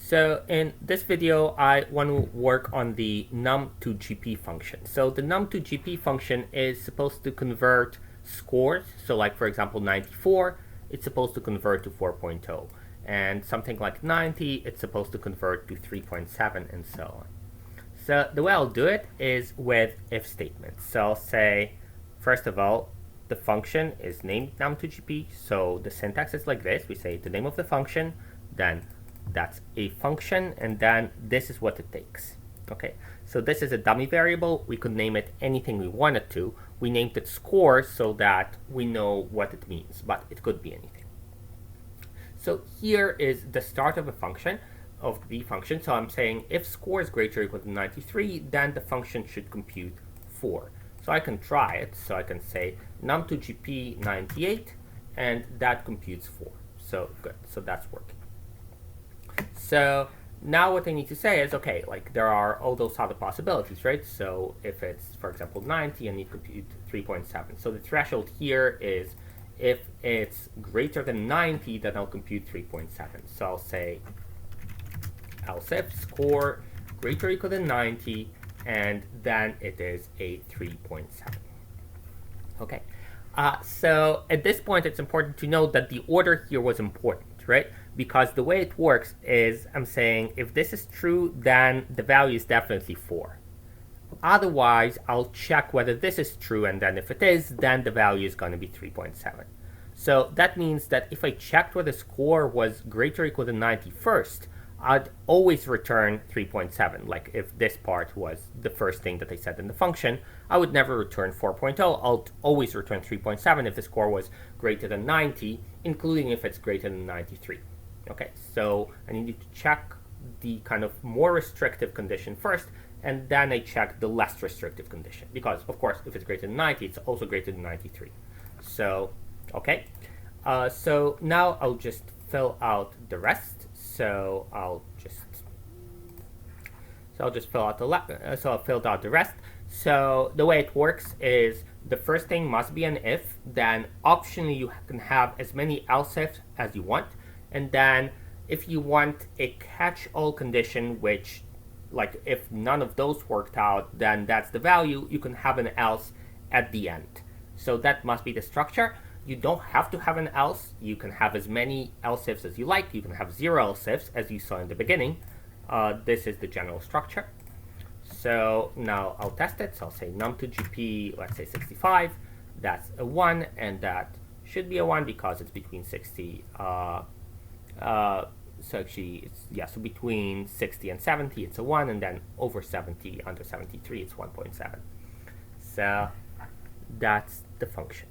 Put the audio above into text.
So in this video, I want to work on the num2gp function. So the num2gp function is supposed to convert scores. So like, for example, 94, it's supposed to convert to 4.0. And something like 90, it's supposed to convert to 3.7 and so on. So the way I'll do it is with if statements. So I'll say, first of all, the function is named num2gp. So the syntax is like this. We say the name of the function, then that's a function, and then this is what it takes. Okay, so this is a dummy variable. We could name it anything we wanted to. We named it score so that we know what it means, but it could be anything. So here is the start of a function, of the function. So I'm saying if score is greater or equal to 93, then the function should compute 4. So I can try it. So I can say num2gp 98, and that computes 4. So good. So that's working. So now what I need to say is, okay, like there are all those other possibilities, right? So if it's, for example, 90, I need to compute 3.7. So the threshold here is if it's greater than 90, then I'll compute 3.7. So I'll say else if score greater or equal to 90, and then it is a 3.7. Okay. So at this point, it's important to note that the order here was important, right? Because the way it works is I'm saying if this is true, then the value is definitely 4. Otherwise, I'll check whether this is true, and then if it is, then the value is going to be 3.7. So that means that if I checked whether the score was greater or equal to 90 first, I'd always return 3.7. Like if this part was the first thing that I said in the function, I would never return 4.0. I'll always return 3.7 if the score was greater than 90, including if it's greater than 93. Okay, so I need to check the kind of more restrictive condition first, and then I check the less restrictive condition. Because, of course, if it's greater than 90, it's also greater than 93. So, okay. So now I'll just fill out the rest. So I'll just fill out I filled out the rest. So the way it works is the first thing must be an if, then optionally you can have as many else ifs as you want, and then if you want a catch-all condition, which like if none of those worked out, then that's the value, you can have an else at the end. So that must be the structure. You don't have to have an else. You can have as many else ifs as you like. You can have 0 else ifs, as you saw in the beginning. This is the general structure. So now I'll test it. So I'll say num2gp, let's say 65. That's a 1, and that should be a 1 because it's between 60. So actually, so between 60 and 70, it's a 1, and then over 70, under 73, it's 1.7. So that's the function.